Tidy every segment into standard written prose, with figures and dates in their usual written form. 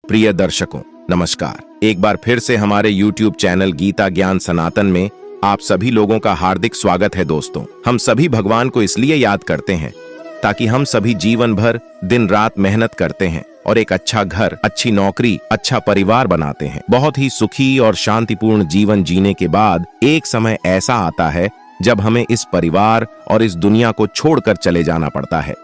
प्रिय दर्शकों, नमस्कार। एक बार फिर से हमारे YouTube चैनल गीता ज्ञान सनातन में आप सभी लोगों का हार्दिक स्वागत है। दोस्तों, हम सभी भगवान को इसलिए याद करते हैं ताकि हम सभी जीवन भर दिन रात मेहनत करते हैं और एक अच्छा घर, अच्छी नौकरी, अच्छा परिवार बनाते हैं। बहुत ही सुखी और शांतिपूर्ण जीवन जीने के बाद एक समय ऐसा आता है जब हमें इस परिवार और इस दुनिया को छोड़कर चले जाना पड़ता है।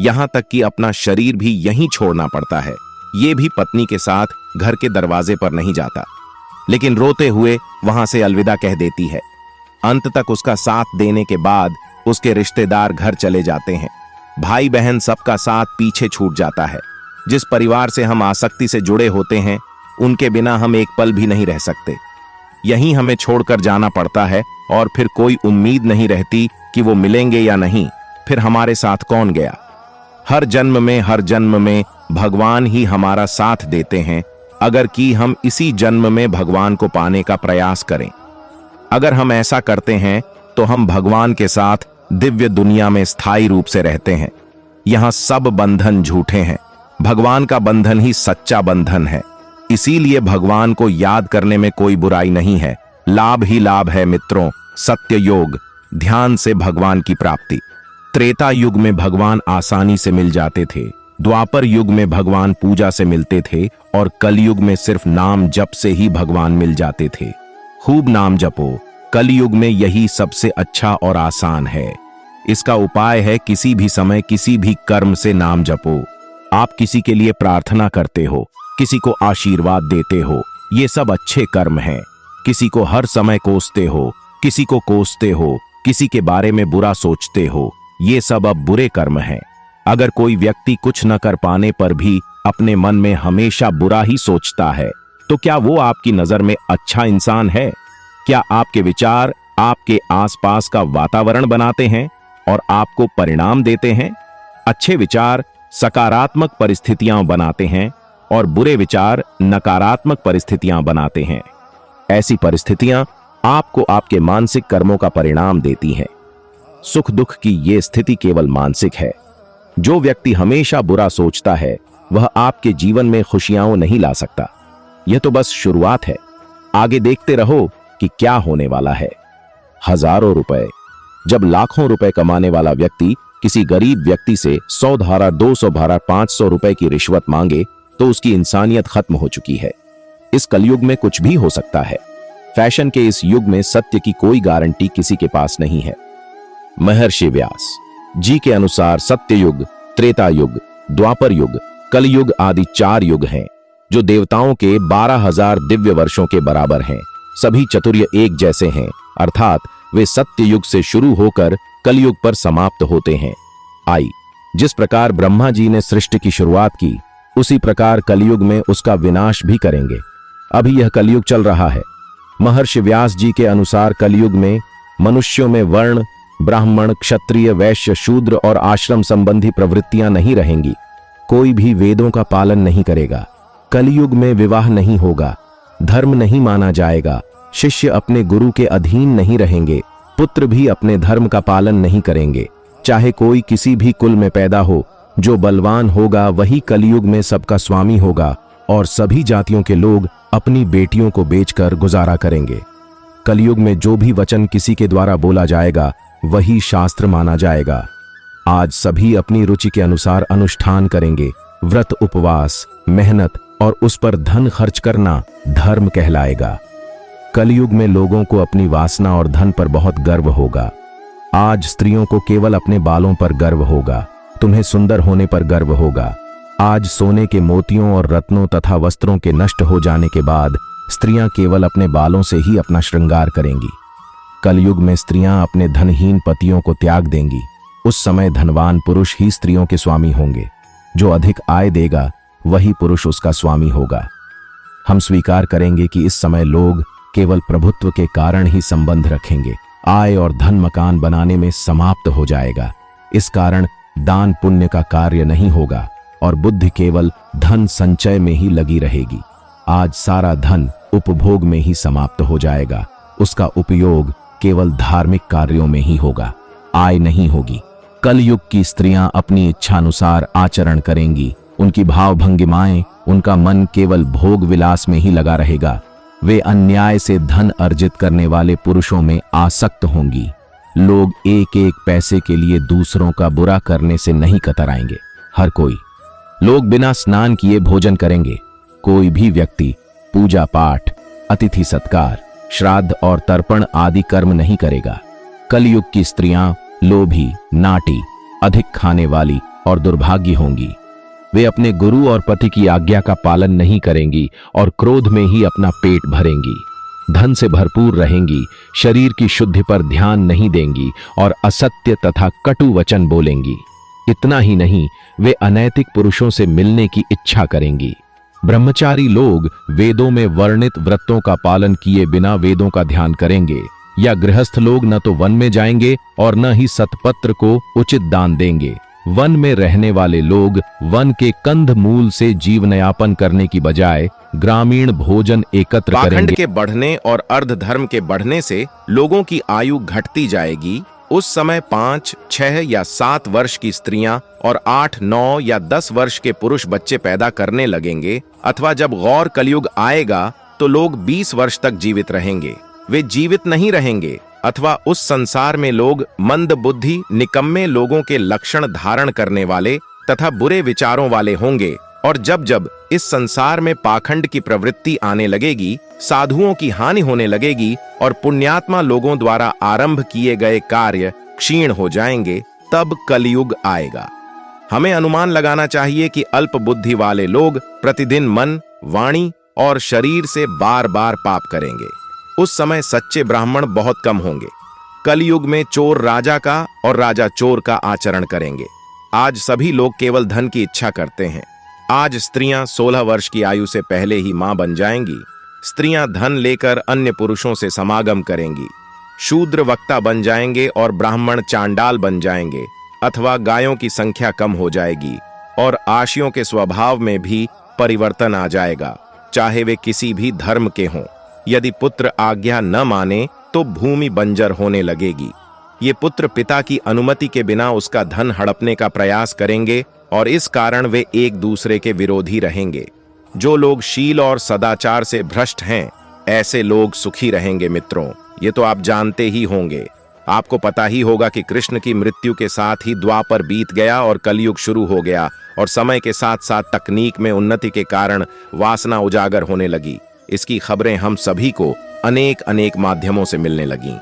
यहाँ तक कि अपना शरीर भी यहीं छोड़ना पड़ता है। ये भी पत्नी के साथ घर के दरवाजे पर नहीं जाता, लेकिन रोते हुए वहां से अलविदा कह देती है। अंत तक उसका साथ देने के बाद उसके रिश्तेदार घर चले जाते हैं। भाई बहन सबका साथ पीछे छूट जाता है। जिस परिवार से हम आसक्ति से जुड़े होते हैं, उनके बिना हम एक पल भी नहीं रह सकते। यहीं हमें छोड़कर जाना पड़ता है और फिर कोई उम्मीद नहीं रहती कि वो मिलेंगे या नहीं। फिर हमारे साथ कौन गया? हर जन्म में भगवान ही हमारा साथ देते हैं, अगर कि हम इसी जन्म में भगवान को पाने का प्रयास करें। अगर हम ऐसा करते हैं तो हम भगवान के साथ दिव्य दुनिया में स्थायी रूप से रहते हैं। यहाँ सब बंधन झूठे हैं, भगवान का बंधन ही सच्चा बंधन है। इसीलिए भगवान को याद करने में कोई बुराई नहीं है। लाभ ही लाभ है मित्रों। सत्य योग, ध्यान से भगवान की प्राप्ति। त्रेता युग में भगवान आसानी से मिल जाते थे, द्वापर युग में भगवान पूजा से मिलते थे और कलयुग में सिर्फ नाम जप से ही भगवान मिल जाते थे। खूब नाम जपो, कलयुग में यही सबसे अच्छा और आसान है। इसका उपाय है किसी भी समय किसी भी कर्म से नाम जपो। आप किसी के लिए प्रार्थना करते हो, किसी को आशीर्वाद देते हो, ये सब अच्छे कर्म हैं। किसी को हर समय कोसते हो, किसी को कोसते हो, किसी के बारे में बुरा सोचते हो, ये सब अब बुरे कर्म हैं। अगर कोई व्यक्ति कुछ न कर पाने पर भी अपने मन में हमेशा बुरा ही सोचता है, तो क्या वो आपकी नजर में अच्छा इंसान है? क्या आपके विचार आपके आसपास का वातावरण बनाते हैं और आपको परिणाम देते हैं? अच्छे विचार सकारात्मक परिस्थितियां बनाते हैं और बुरे विचार नकारात्मक परिस्थितियां बनाते हैं। ऐसी परिस्थितियां आपको आपके मानसिक कर्मों का परिणाम देती हैं। सुख दुख की ये स्थिति केवल मानसिक है। जो व्यक्ति हमेशा बुरा सोचता है, वह आपके जीवन में खुशियां नहीं ला सकता। यह तो बस शुरुआत है, आगे देखते रहो कि क्या होने वाला है। हजारों रुपए, जब लाखों रुपए कमाने वाला व्यक्ति किसी गरीब व्यक्ति से 100 धारा, 200 धारा, 500 रुपए की रिश्वत मांगे तो उसकी इंसानियत खत्म हो चुकी है। इस कलयुग में कुछ भी हो सकता है। फैशन के इस युग में सत्य की कोई गारंटी किसी के पास नहीं है। महर्षि व्यास जी के अनुसार सत्य युग, त्रेता युग, द्वापर युग, कलयुग आदि 4 युग हैं, जो देवताओं के 12,000 दिव्य वर्षों के बराबर हैं। सभी चतुर्य एक जैसे हैं, अर्थात वे सत्य युग से शुरू होकर कलयुग पर समाप्त होते हैं। जिस प्रकार ब्रह्मा जी ने सृष्टि की शुरुआत की, उसी प्रकार कलयुग में उसका विनाश भी करेंगे। अभी यह कलयुग चल रहा है। महर्षि व्यास जी के अनुसार कलयुग में मनुष्यों में वर्ण, ब्राह्मण, क्षत्रिय, वैश्य, शूद्र और आश्रम संबंधी प्रवृत्तियां नहीं रहेंगी। कोई भी वेदों का पालन नहीं करेगा। कलयुग में विवाह नहीं होगा, धर्म नहीं माना जाएगा, शिष्य अपने गुरु के अधीन नहीं रहेंगे, पुत्र भी अपने धर्म का पालन नहीं करेंगे। चाहे कोई किसी भी कुल में पैदा हो, जो बलवान होगा वही कलयुग में सबका स्वामी होगा और सभी जातियों के लोग अपनी बेटियों को बेचकर गुजारा करेंगे। कलयुग में जो भी वचन किसी के द्वारा बोला जाएगा वही शास्त्र माना जाएगा। आज सभी अपनी रुचि के अनुसार अनुष्ठान करेंगे। व्रत, उपवास, मेहनत और उस पर धन खर्च करना धर्म कहलाएगा। कलयुग में लोगों को अपनी वासना और धन पर बहुत गर्व होगा। आज स्त्रियों को केवल अपने बालों पर गर्व होगा, तुम्हें सुंदर होने पर गर्व होगा। आज सोने के मोतियों और रत्नों तथा वस्त्रों के नष्ट हो जाने के बाद स्त्रियां केवल अपने बालों से ही अपना श्रृंगार करेंगी। कलयुग में स्त्रियां अपने धनहीन पतियों को त्याग देंगी। उस समय धनवान पुरुष ही स्त्रियों के स्वामी होंगे। जो अधिक आय देगा वही पुरुष उसका स्वामी होगा। हम स्वीकार करेंगे कि इस समय लोग केवल प्रभुत्व के कारण ही संबंध रखेंगे। आय और धन मकान बनाने में समाप्त हो जाएगा। इस कारण दान पुण्य का कार्य नहीं होगा और बुद्धि केवल धन संचय में ही लगी रहेगी। आज सारा धन उपभोग में ही समाप्त हो जाएगा। उसका उपयोग केवल धार्मिक कार्यों में ही होगा, आय नहीं होगी। कलयुग की स्त्रियां अपनी इच्छानुसार आचरण करेंगी। उनकी भाव भंगिमाएं, उनका मन केवल भोग विलास में ही लगा रहेगा। वे अन्याय से धन अर्जित करने वाले पुरुषों में आसक्त होंगी। लोग एक एक पैसे के लिए दूसरों का बुरा करने से नहीं कतराएंगे। हर कोई लोग बिना स्नान किए भोजन करेंगे। कोई भी व्यक्ति पूजा पाठ, अतिथि सत्कार, श्राद्ध और तर्पण आदि कर्म नहीं करेगा। कलयुग की स्त्रियां लोभी, नाटी, अधिक खाने वाली और दुर्भागी होंगी। वे अपने गुरु और पति की आज्ञा का पालन नहीं करेंगी और क्रोध में ही अपना पेट भरेंगी। धन से भरपूर रहेंगी, शरीर की शुद्धि पर ध्यान नहीं देंगी और असत्य तथा कटु वचन बोलेंगी। इतना ही नहीं, वे अनैतिक पुरुषों से मिलने की इच्छा करेंगी। ब्रह्मचारी लोग वेदों में वर्णित व्रतों का पालन किए बिना वेदों का ध्यान करेंगे। या गृहस्थ लोग न तो वन में जाएंगे और न ही सतपत्र को उचित दान देंगे। वन में रहने वाले लोग वन के कंद मूल से जीवनयापन करने की बजाय ग्रामीण भोजन एकत्र करेंगे। पाखंड के बढ़ने और अर्ध धर्म के बढ़ने से लोगों की आयु घटती जाएगी। उस समय 5, 6 या 7 वर्ष की स्त्रियां और 8, 9 या 10 वर्ष के पुरुष बच्चे पैदा करने लगेंगे। अथवा जब गौर कलयुग आएगा तो लोग 20 वर्ष तक जीवित रहेंगे। वे जीवित नहीं रहेंगे। अथवा उस संसार में लोग मंद बुद्धि, निकम्मे लोगों के लक्षण धारण करने वाले तथा बुरे विचारों वाले होंगे। और जब जब इस संसार में पाखंड की प्रवृत्ति आने लगेगी, साधुओं की हानि होने लगेगी और पुण्यात्मा लोगों द्वारा आरंभ किए गए कार्य क्षीण हो जाएंगे, तब कलयुग आएगा। हमें अनुमान लगाना चाहिए कि अल्प बुद्धि वाले लोग प्रतिदिन मन, वाणी और शरीर से बार बार पाप करेंगे। उस समय सच्चे ब्राह्मण बहुत कम होंगे। कलयुग में चोर राजा का और राजा चोर का आचरण करेंगे। आज सभी लोग केवल धन की इच्छा करते हैं। आज स्त्रियां 16 वर्ष की आयु से पहले ही मां बन जाएंगी। स्त्रियां धन लेकर अन्य पुरुषों से समागम करेंगी। शूद्र वक्ता बन जाएंगे और ब्राह्मण चांडाल बन जाएंगे। अथवा गायों की संख्या कम हो जाएगी और आशियों के स्वभाव में भी परिवर्तन आ जाएगा, चाहे वे किसी भी धर्म के हों। यदि पुत्र आज्ञा न माने तो भूमि बंजर होने लगेगी। ये पुत्र पिता की अनुमति के बिना उसका धन हड़पने का प्रयास करेंगे और इस कारण वे एक दूसरे के विरोधी रहेंगे। जो लोग शील और सदाचार से भ्रष्ट हैं, ऐसे लोग सुखी रहेंगे। मित्रों, ये तो आप जानते ही होंगे। आपको पता ही होगा कि कृष्ण की मृत्यु के साथ ही द्वापर बीत गया और कलयुग शुरू हो गया और समय के साथ साथ तकनीक में उन्नति के कारण वासना उजागर होने लगी। इसकी खबरें हम सभी को अनेक अनेक माध्यमों से मिलने लगीं।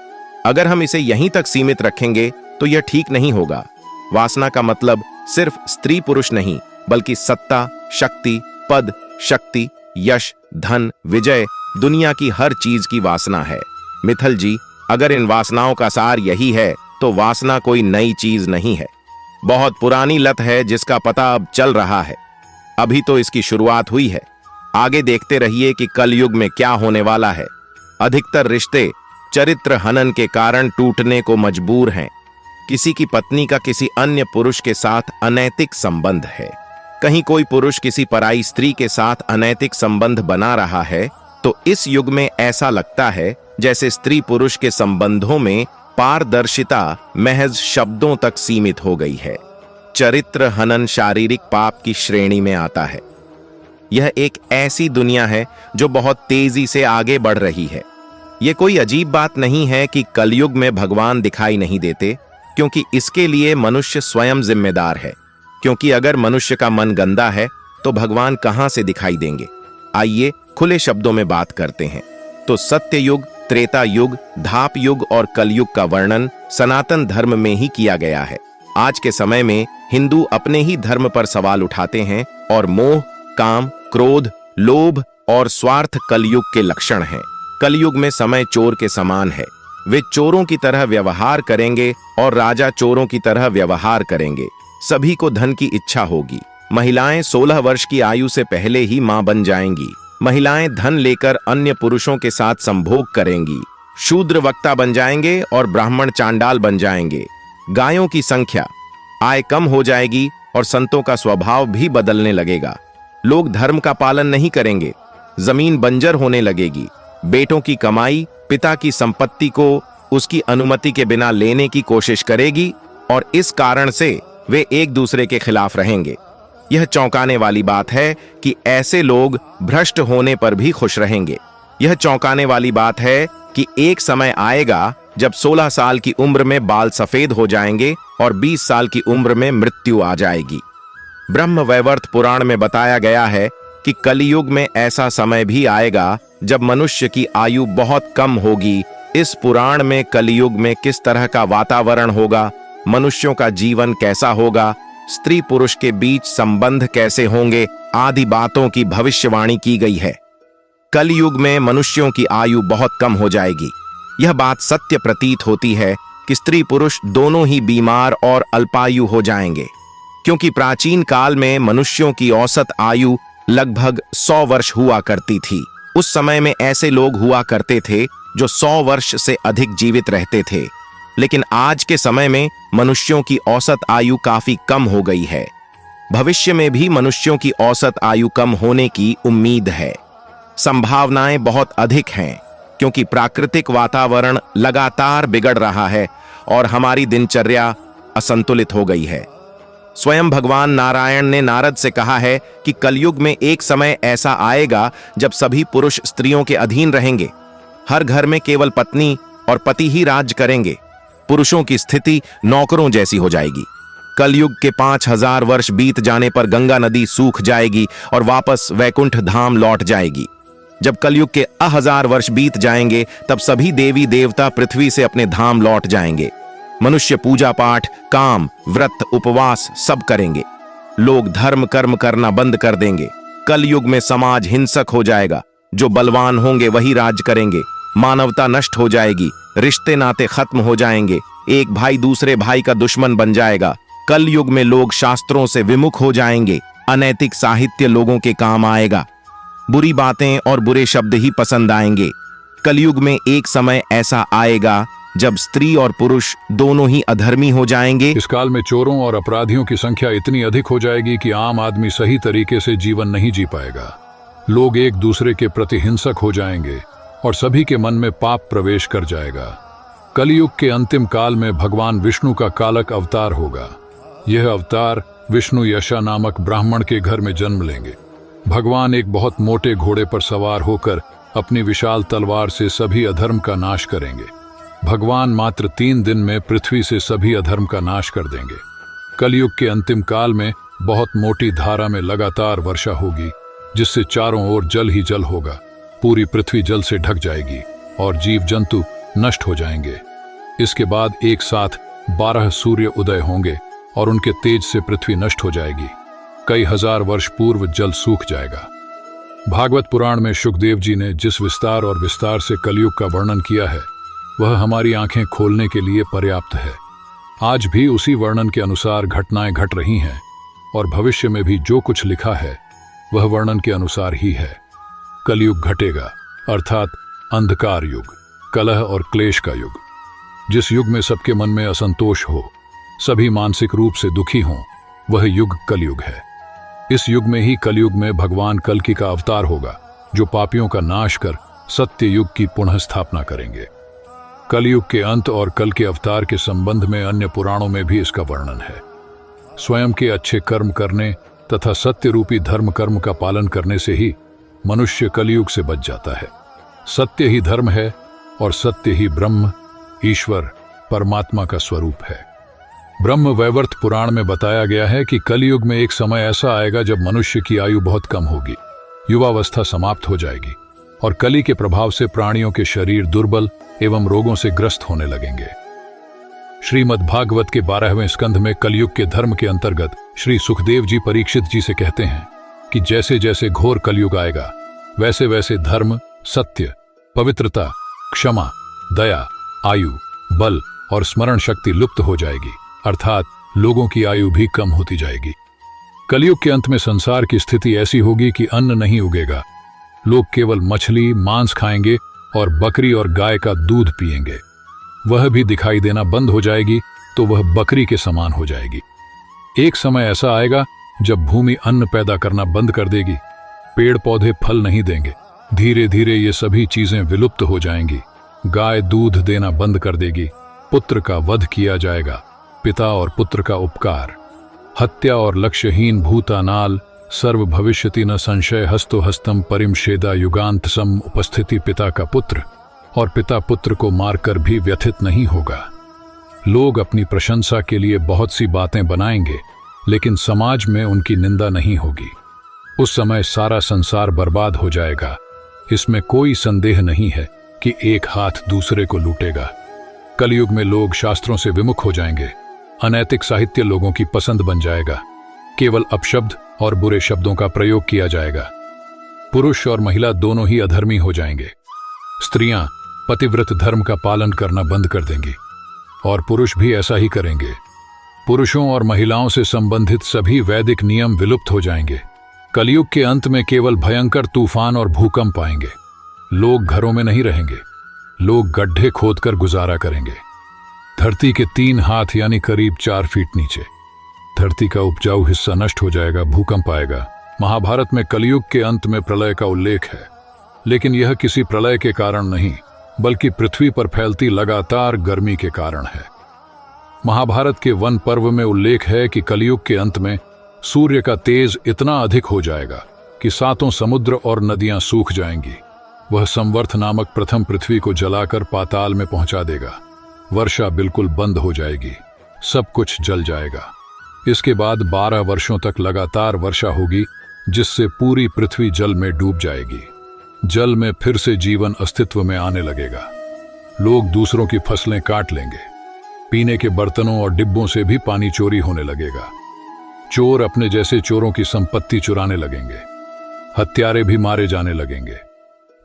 अगर हम इसे यहीं तक सीमित रखेंगे तो यह ठीक नहीं होगा। वासना का मतलब सिर्फ स्त्री पुरुष नहीं, बल्कि सत्ता, शक्ति, पद, शक्ति, यश, धन, विजय, दुनिया की हर चीज की वासना है। मित्तल जी, अगर इन वासनाओं का सार यही है तो वासना कोई नई चीज नहीं है, बहुत पुरानी लत है जिसका पता अब चल रहा है। अभी तो इसकी शुरुआत हुई है। आगे देखते रहिए कि कलयुग में क्या होने वाला है। अधिकतर रिश्ते चरित्र हनन के कारण टूटने को मजबूर हैं। किसी की पत्नी का किसी अन्य पुरुष के साथ अनैतिक संबंध है। कहीं कोई पुरुष किसी पराई स्त्री के साथ अनैतिक संबंध बना रहा है तो इस युग में ऐसा लगता है जैसे स्त्री पुरुष के संबंधों में पारदर्शिता महज शब्दों तक सीमित हो गई है। चरित्र हनन शारीरिक पाप की श्रेणी में आता है। यह एक ऐसी दुनिया है जो बहुत तेजी से आगे बढ़ रही है। यह कोई अजीब बात नहीं है कि कलयुग में भगवान दिखाई नहीं देते, क्योंकि इसके लिए मनुष्य स्वयं जिम्मेदार है। क्योंकि अगर मनुष्य का मन गंदा है तो भगवान कहां से दिखाई देंगे। आइए खुले शब्दों में बात करते हैं। तो सत्य युग, त्रेता युग, धाप युग और कलयुग का वर्णन सनातन धर्म में ही किया गया है। आज के समय में हिंदू अपने ही धर्म पर सवाल उठाते हैं और मोह, काम, क्रोध, लोभ और स्वार्थ कलयुग के लक्षण हैं। कलयुग में समय चोर के समान है। वे चोरों की तरह व्यवहार करेंगे और राजा चोरों की तरह व्यवहार करेंगे। सभी को धन की इच्छा होगी। महिलाएं 16 वर्ष की आयु से पहले ही मां बन जाएंगी। महिलाएं धन लेकर अन्य पुरुषों के साथ संभोग करेंगी। शूद्र वक्ता बन जाएंगे और ब्राह्मण चांडाल बन जाएंगे। गायों की संख्या, आय कम हो जाएगी और संतों का स्वभाव भी बदलने लगेगा। लोग धर्म का पालन नहीं करेंगे। जमीन बंजर होने लगेगी। बेटों की कमाई पिता की संपत्ति को उसकी अनुमति के बिना लेने की कोशिश करेगी और इस कारण से वे एक दूसरे के खिलाफ रहेंगे। यह चौंकाने वाली बात है कि ऐसे लोग भ्रष्ट होने पर भी खुश रहेंगे। यह चौंकाने वाली बात है कि एक समय आएगा जब 16 साल की उम्र में बाल सफेद हो जाएंगे और 20 साल की उम्र में मृत्यु आ जाएगी। ब्रह्म वैवर्त पुराण में बताया गया है कि कलयुग में ऐसा समय भी आएगा जब मनुष्य की आयु बहुत कम होगी। इस पुराण में कलयुग में किस तरह का वातावरण होगा, मनुष्यों का जीवन कैसा होगा, स्त्री पुरुष के बीच संबंध कैसे होंगे, आदि बातों की भविष्यवाणी की गई है। कलयुग में मनुष्यों की आयु बहुत कम हो जाएगी। यह बात सत्य प्रतीत होती है कि स्त्री पुरुष दोनों ही बीमार और अल्पायु हो जाएंगे, क्योंकि प्राचीन काल में मनुष्यों की औसत आयु लगभग 100 वर्ष हुआ करती थी। उस समय में ऐसे लोग हुआ करते थे जो 100 वर्ष से अधिक जीवित रहते थे, लेकिन आज के समय में मनुष्यों की औसत आयु काफी कम हो गई है। भविष्य में भी मनुष्यों की औसत आयु कम होने की उम्मीद है। संभावनाएं बहुत अधिक हैं, क्योंकि प्राकृतिक वातावरण लगातार बिगड़ रहा है और हमारी दिनचर्या असंतुलित हो गई है। स्वयं भगवान नारायण ने नारद से कहा है कि कलयुग में एक समय ऐसा आएगा जब सभी पुरुष स्त्रियों के अधीन रहेंगे। हर घर में केवल पत्नी और पति ही राज करेंगे। पुरुषों की स्थिति नौकरों जैसी हो जाएगी। कलयुग के 5000 वर्ष बीत जाने पर गंगा नदी सूख जाएगी और वापस वैकुंठ धाम लौट जाएगी। जब कलयुग के 1000 वर्ष बीत जाएंगे तब सभी देवी देवता पृथ्वी से अपने धाम लौट जाएंगे। मनुष्य पूजा पाठ, काम, व्रत, उपवास सब करेंगे। लोग धर्म कर्म करना बंद कर देंगे। कलयुग में समाज हिंसक हो जाएगा। जो बलवान होंगे वही राज करेंगे। मानवता नष्ट हो जाएगी। रिश्ते नाते खत्म हो जाएंगे। एक भाई दूसरे भाई का दुश्मन बन जाएगा। कलयुग में लोग शास्त्रों से विमुख हो जाएंगे। अनैतिक साहित्य लोगों के काम आएगा। बुरी बातें और बुरे शब्द ही पसंद आएंगे। कलयुग में एक समय ऐसा आएगा जब स्त्री और पुरुष दोनों ही अधर्मी हो जाएंगे। इस काल में चोरों और अपराधियों की संख्या इतनी अधिक हो जाएगी कि आम आदमी सही तरीके से जीवन नहीं जी पाएगा। लोग एक दूसरे के प्रति हिंसक हो जाएंगे और सभी के मन में पाप प्रवेश कर जाएगा। कलयुग के अंतिम काल में भगवान विष्णु का कालक अवतार होगा। यह अवतार विष्णु यशा नामक ब्राह्मण के घर में जन्म लेंगे। भगवान एक बहुत मोटे घोड़े पर सवार होकर अपनी विशाल तलवार से सभी अधर्म का नाश करेंगे। भगवान मात्र 3 दिन में पृथ्वी से सभी अधर्म का नाश कर देंगे। कलयुग के अंतिम काल में बहुत मोटी धारा में लगातार वर्षा होगी, जिससे चारों ओर जल ही जल होगा। पूरी पृथ्वी जल से ढक जाएगी और जीव जंतु नष्ट हो जाएंगे। इसके बाद एक साथ 12 सूर्य उदय होंगे और उनके तेज से पृथ्वी नष्ट हो जाएगी। कई हजार वर्ष पूर्व जल सूख जाएगा। भागवत पुराण में शुकदेव जी ने जिस विस्तार और विस्तार से कलयुग का वर्णन किया है, वह हमारी आंखें खोलने के लिए पर्याप्त है। आज भी उसी वर्णन के अनुसार घटनाएं घट रही हैं और भविष्य में भी जो कुछ लिखा है वह वर्णन के अनुसार ही है। कलयुग घटेगा, अर्थात अंधकार युग, कलह और क्लेश का युग। जिस युग में सबके मन में असंतोष हो, सभी मानसिक रूप से दुखी हों, वह युग कलयुग है। इस युग में ही कलयुग में भगवान कल्कि का अवतार होगा, जो पापियों का नाश कर सत्य युग की पुनः स्थापना करेंगे। कलयुग के अंत और कल के अवतार के संबंध में अन्य पुराणों में भी इसका वर्णन है। स्वयं के अच्छे कर्म करने तथा सत्य रूपी धर्म कर्म का पालन करने से ही मनुष्य कलयुग से बच जाता है। सत्य ही धर्म है और सत्य ही ब्रह्म, ईश्वर, परमात्मा का स्वरूप है। ब्रह्म वैवर्त पुराण में बताया गया है कि कलयुग में एक समय ऐसा आएगा जब मनुष्य की आयु बहुत कम होगी, युवावस्था समाप्त हो जाएगी और कली के प्रभाव से प्राणियों के शरीर दुर्बल एवं रोगों से ग्रस्त होने लगेंगे। श्रीमद् भागवत के 12वें स्कंध में कलयुग के धर्म के अंतर्गत श्री सुखदेव जी परीक्षित जी से कहते हैं कि जैसे जैसे घोर कलयुग आएगा, वैसे वैसे धर्म, सत्य, पवित्रता, क्षमा, दया, आयु, बल और स्मरण शक्ति लुप्त हो जाएगी, अर्थात लोगों की आयु भी कम होती जाएगी। कलयुग के अंत में संसार की स्थिति ऐसी होगी कि अन्न नहीं उगेगा। लोग केवल मछली, मांस खाएंगे और बकरी और गाय का दूध पिएंगे। वह भी दिखाई देना बंद हो जाएगी तो वह बकरी के समान हो जाएगी। एक समय ऐसा आएगा जब भूमि अन्न पैदा करना बंद कर देगी, पेड़ पौधे फल नहीं देंगे। धीरे धीरे ये सभी चीजें विलुप्त हो जाएंगी। गाय दूध देना बंद कर देगी, पुत्र का वध किया जाएगा, पिता और पुत्र का उपकार। हत्या और लक्ष्यहीन भूतानाल सर्व भविष्यति न संशय हस्तो हस्तम परिमशेदा युगांत सम उपस्थिति पिता का पुत्र और पिता पुत्र को मारकर भी व्यथित नहीं होगा। लोग अपनी प्रशंसा के लिए बहुत सी बातें बनाएंगे, लेकिन समाज में उनकी निंदा नहीं होगी। उस समय सारा संसार बर्बाद हो जाएगा। इसमें कोई संदेह नहीं है कि एक हाथ दूसरे को लूटेगा। कलयुग में लोग शास्त्रों से विमुख हो जाएंगे। अनैतिक साहित्य लोगों की पसंद बन जाएगा। केवल अपशब्द और बुरे शब्दों का प्रयोग किया जाएगा। पुरुष और महिला दोनों ही अधर्मी हो जाएंगे। स्त्रियां पतिव्रत धर्म का पालन करना बंद कर देंगी और पुरुष भी ऐसा ही करेंगे। पुरुषों और महिलाओं से संबंधित सभी वैदिक नियम विलुप्त हो जाएंगे। कलयुग के अंत में केवल भयंकर तूफान और भूकंप आएंगे। लोग घरों में नहीं रहेंगे। लोग गड्ढे खोदकर गुजारा करेंगे। धरती के 3 हाथ यानी करीब 4 फीट नीचे धरती का उपजाऊ हिस्सा नष्ट हो जाएगा। भूकंप आएगा। महाभारत में कलयुग के अंत में प्रलय का उल्लेख है, लेकिन यह किसी प्रलय के कारण नहीं, बल्कि पृथ्वी पर फैलती लगातार गर्मी के कारण है। महाभारत के वन पर्व में उल्लेख है कि कलयुग के अंत में सूर्य का तेज इतना अधिक हो जाएगा कि 7 समुद्र और नदियां सूख जाएंगी। वह संवर्थ नामक प्रथम पृथ्वी को जलाकर पाताल में पहुंचा देगा। वर्षा बिल्कुल बंद हो जाएगी। सब कुछ जल जाएगा। इसके बाद 12 वर्षों तक लगातार वर्षा होगी, जिससे पूरी पृथ्वी जल में डूब जाएगी। जल में फिर से जीवन अस्तित्व में आने लगेगा। लोग दूसरों की फसलें काट लेंगे। पीने के बर्तनों और डिब्बों से भी पानी चोरी होने लगेगा। चोर अपने जैसे चोरों की संपत्ति चुराने लगेंगे। हत्यारे भी मारे जाने लगेंगे।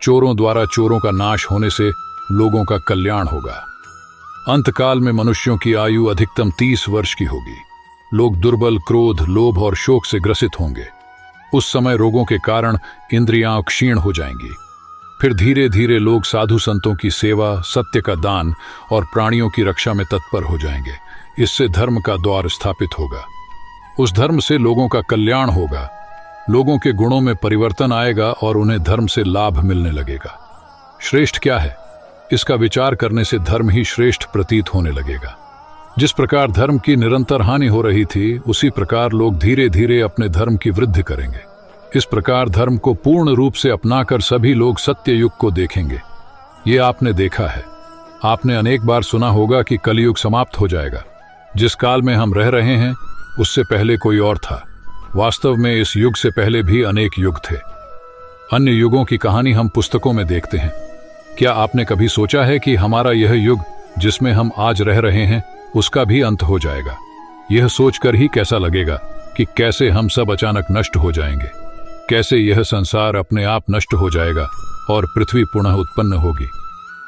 चोरों द्वारा चोरों का नाश होने से लोगों का कल्याण होगा। अंतकाल में मनुष्यों की आयु अधिकतम 30 वर्ष की होगी। लोग दुर्बल, क्रोध, लोभ और शोक से ग्रसित होंगे। उस समय रोगों के कारण इंद्रियां क्षीण हो जाएंगी। फिर धीरे धीरे लोग साधु संतों की सेवा, सत्य का दान और प्राणियों की रक्षा में तत्पर हो जाएंगे। इससे धर्म का द्वार स्थापित होगा। उस धर्म से लोगों का कल्याण होगा। लोगों के गुणों में परिवर्तन आएगा और उन्हें धर्म से लाभ मिलने लगेगा। श्रेष्ठ क्या है, इसका विचार करने से धर्म ही श्रेष्ठ प्रतीत होने लगेगा। जिस प्रकार धर्म की निरंतर हानि हो रही थी, उसी प्रकार लोग धीरे धीरे अपने धर्म की वृद्धि करेंगे। इस प्रकार धर्म को पूर्ण रूप से अपनाकर सभी लोग सत्य युग को देखेंगे। ये आपने देखा है। आपने अनेक बार सुना होगा कि कलयुग समाप्त हो जाएगा। जिस काल में हम रह रहे हैं, उससे पहले कोई और था। वास्तव में इस युग से पहले भी अनेक युग थे। अन्य युगों की कहानी हम पुस्तकों में देखते हैं। क्या आपने कभी सोचा है कि हमारा यह युग जिसमें हम आज रह रहे हैं, उसका भी अंत हो जाएगा? यह सोचकर ही कैसा लगेगा कि कैसे हम सब अचानक नष्ट हो जाएंगे, कैसे यह संसार अपने आप नष्ट हो जाएगा और पृथ्वी पुनः उत्पन्न होगी।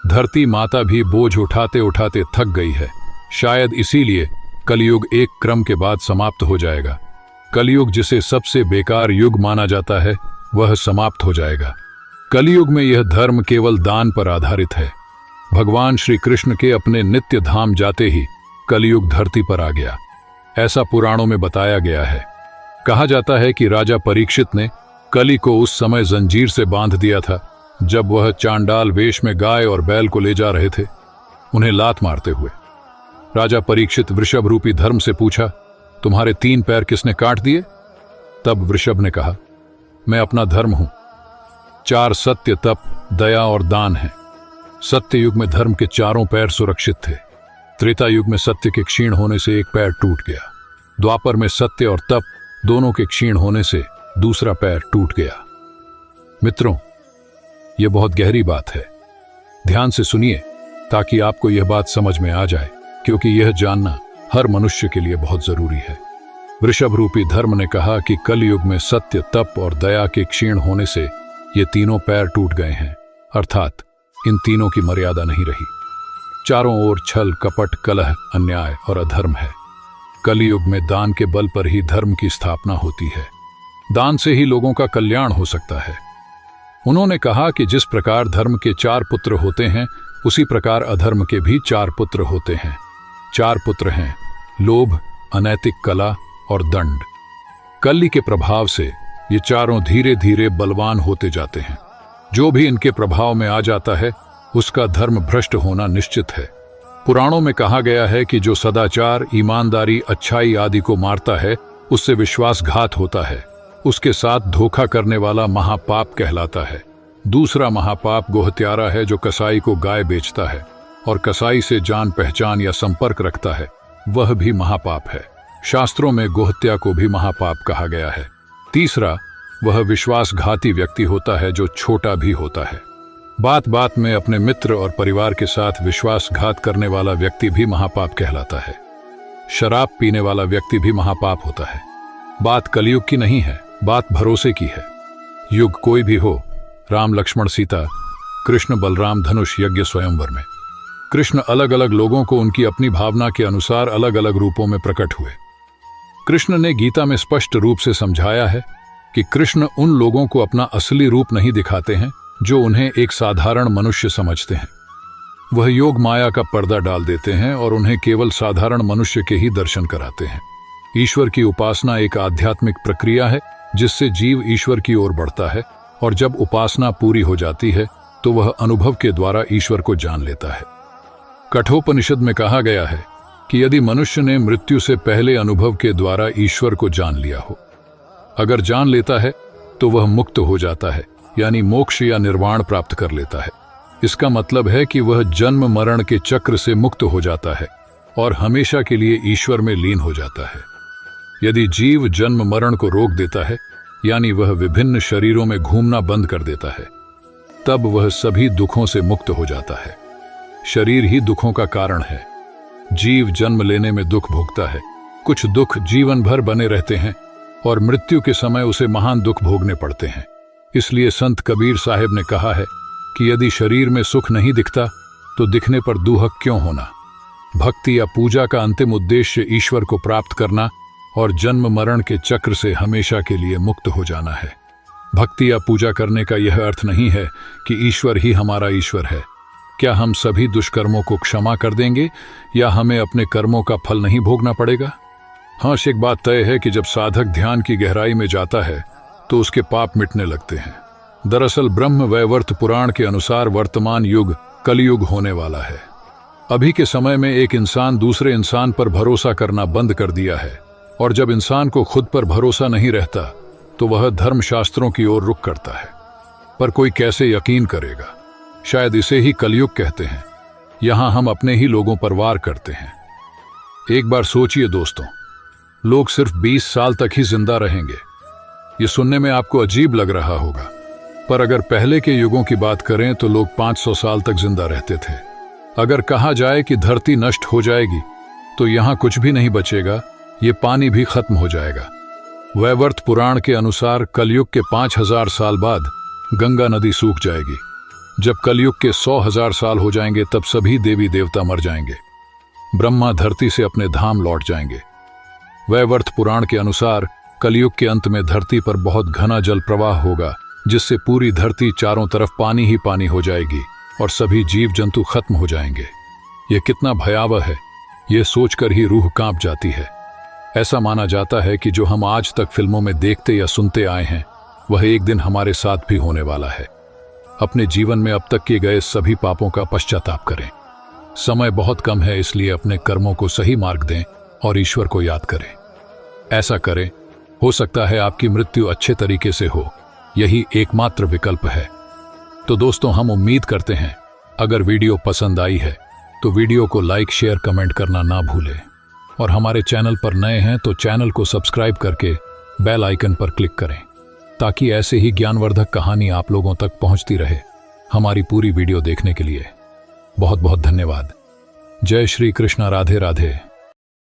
धरती माता भी बोझ उठाते उठाते थक गई है। शायद इसीलिए कलयुग एक क्रम के बाद समाप्त हो जाएगा। कलयुग जिसे सबसे बेकार युग माना जाता है, वह समाप्त हो जाएगा। कलयुग में यह धर्म केवल दान पर आधारित है। भगवान श्री कृष्ण के अपने नित्य धाम जाते ही कलयुग धरती पर आ गया। ऐसा पुराणों में बताया गया है। कहा जाता है कि राजा परीक्षित ने कली को उस समय जंजीर से बांध दिया था, जब वह चांडाल वेश में गाय और बैल को ले जा रहे थे, उन्हें लात मारते हुए। राजा परीक्षित वृषभ रूपी धर्म से पूछा, तुम्हारे 3 पैर किसने काट दिए? तब वृषभ ने कहा, मैं अपना धर्म हूं। 4 सत्य, तप, दया और दान है। सत्य युग में धर्म के 4 पैर सुरक्षित थे। त्रेता युग में सत्य के क्षीण होने से एक पैर टूट गया। द्वापर में सत्य और तप दोनों के क्षीण होने से दूसरा पैर टूट गया। मित्रों, यह बहुत गहरी बात है। ध्यान से सुनिए ताकि आपको यह बात समझ में आ जाए, क्योंकि यह जानना हर मनुष्य के लिए बहुत जरूरी है। वृषभ रूपी धर्म ने कहा कि कलयुग में सत्य, तप और दया के क्षीण होने से ये तीनों पैर टूट गए हैं, अर्थात इन तीनों की मर्यादा नहीं रही। चारों ओर छल, कपट, कलह, अन्याय और अधर्म है। कलयुग में दान के बल पर ही धर्म की स्थापना होती है। दान से ही लोगों का कल्याण हो सकता है। उन्होंने कहा कि जिस प्रकार धर्म के 4 पुत्र होते हैं, उसी प्रकार अधर्म के भी 4 पुत्र होते हैं। 4 पुत्र हैं लोभ, अनैतिक कला और दंड। कली के प्रभाव से ये चारों धीरे धीरे बलवान होते जाते हैं। जो भी इनके प्रभाव में आ जाता है, उसका धर्म भ्रष्ट होना निश्चित है। पुराणों में कहा गया है कि जो सदाचार, ईमानदारी, अच्छाई आदि को मारता है, उससे विश्वासघात होता है। उसके साथ धोखा करने वाला महापाप कहलाता है। दूसरा महापाप गोहत्यारा है, जो कसाई को गाय बेचता है और कसाई से जान पहचान या संपर्क रखता है, वह भी महापाप है। शास्त्रों में गोहत्या को भी महापाप कहा गया है। तीसरा, वह विश्वासघाती व्यक्ति होता है जो छोटा भी होता है। बात बात में अपने मित्र और परिवार के साथ विश्वासघात करने वाला व्यक्ति भी महापाप कहलाता है। शराब पीने वाला व्यक्ति भी महापाप होता है। बात कलयुग की नहीं है, बात भरोसे की है। युग कोई भी हो, राम लक्ष्मण सीता, कृष्ण बलराम धनुष यज्ञ स्वयंवर में कृष्ण अलग अलग लोगों को उनकी अपनी भावना के अनुसार अलग अलग रूपों में प्रकट हुए। कृष्ण ने गीता में स्पष्ट रूप से समझाया है कि कृष्ण उन लोगों को अपना असली रूप नहीं दिखाते हैं जो उन्हें एक साधारण मनुष्य समझते हैं। वह योग माया का पर्दा डाल देते हैं और उन्हें केवल साधारण मनुष्य के ही दर्शन कराते हैं। ईश्वर की उपासना एक आध्यात्मिक प्रक्रिया है जिससे जीव ईश्वर की ओर बढ़ता है, और जब उपासना पूरी हो जाती है तो वह अनुभव के द्वारा ईश्वर को जान लेता है। कठोपनिषद में कहा गया है कि यदि मनुष्य ने मृत्यु से पहले अनुभव के द्वारा ईश्वर को जान लिया हो, अगर जान लेता है तो वह मुक्त हो जाता है, यानी मोक्ष या निर्वाण प्राप्त कर लेता है। इसका मतलब है कि वह जन्म मरण के चक्र से मुक्त हो जाता है और हमेशा के लिए ईश्वर में लीन हो जाता है। यदि जीव जन्म मरण को रोक देता है, यानी वह विभिन्न शरीरों में घूमना बंद कर देता है, तब वह सभी दुखों से मुक्त हो जाता है। शरीर ही दुखों का कारण है। जीव जन्म लेने में दुख भोगता है। कुछ दुख जीवन भर बने रहते हैं और मृत्यु के समय उसे महान दुख भोगने पड़ते हैं। इसलिए संत कबीर साहिब ने कहा है कि यदि शरीर में सुख नहीं दिखता तो दिखने पर दुहक क्यों होना। भक्ति या पूजा का अंतिम उद्देश्य ईश्वर को प्राप्त करना और जन्म मरण के चक्र से हमेशा के लिए मुक्त हो जाना है। भक्ति या पूजा करने का यह अर्थ नहीं है कि ईश्वर ही हमारा ईश्वर है। क्या हम सभी दुष्कर्मों को क्षमा कर देंगे या हमें अपने कर्मों का फल नहीं भोगना पड़ेगा? हाँ, एक बात तय है कि जब साधक ध्यान की गहराई में जाता है तो उसके पाप मिटने लगते हैं। दरअसल ब्रह्म वैवर्त पुराण के अनुसार वर्तमान युग कलयुग होने वाला है। अभी के समय में एक इंसान दूसरे इंसान पर भरोसा करना बंद कर दिया है, और जब इंसान को खुद पर भरोसा नहीं रहता तो वह धर्मशास्त्रों की ओर रुख करता है। पर कोई कैसे यकीन करेगा? शायद इसे ही कलयुग कहते हैं। यहां हम अपने ही लोगों पर वार करते हैं। एक बार सोचिए दोस्तों, लोग सिर्फ 20 साल तक ही जिंदा रहेंगे। ये सुनने में आपको अजीब लग रहा होगा, पर अगर पहले के युगों की बात करें तो लोग 500 साल तक जिंदा रहते थे। अगर कहा जाए कि धरती नष्ट हो जाएगी तो यहां कुछ भी नहीं बचेगा, ये पानी भी खत्म हो जाएगा। वैवर्त पुराण के अनुसार कलयुग के 5000 साल बाद गंगा नदी सूख जाएगी। जब कलयुग के 100,000 साल हो जाएंगे तब सभी देवी देवता मर जाएंगे। ब्रह्मा धरती से अपने धाम लौट जाएंगे। वैवर्त पुराण के अनुसार कलयुग के अंत में धरती पर बहुत घना जल प्रवाह होगा, जिससे पूरी धरती चारों तरफ पानी ही पानी हो जाएगी और सभी जीव जंतु खत्म हो जाएंगे। यह कितना भयावह है, यह सोचकर ही रूह कांप जाती है। ऐसा माना जाता है कि जो हम आज तक फिल्मों में देखते या सुनते आए हैं, वह एक दिन हमारे साथ भी होने वाला है। अपने जीवन में अब तक किए गए सभी पापों का पश्चाताप करें। समय बहुत कम है, इसलिए अपने कर्मों को सही मार्ग दें और ईश्वर को याद करें। ऐसा करें, हो सकता है आपकी मृत्यु अच्छे तरीके से हो। यही एकमात्र विकल्प है। तो दोस्तों, हम उम्मीद करते हैं अगर वीडियो पसंद आई है तो वीडियो को लाइक, शेयर, कमेंट करना ना भूलें, और हमारे चैनल पर नए हैं तो चैनल को सब्सक्राइब करके बेल आइकन पर क्लिक करें, ताकि ऐसे ही ज्ञानवर्धक कहानी आप लोगों तक पहुंचती रहे। हमारी पूरी वीडियो देखने के लिए बहुत बहुत धन्यवाद। जय श्री कृष्ण। राधे राधे।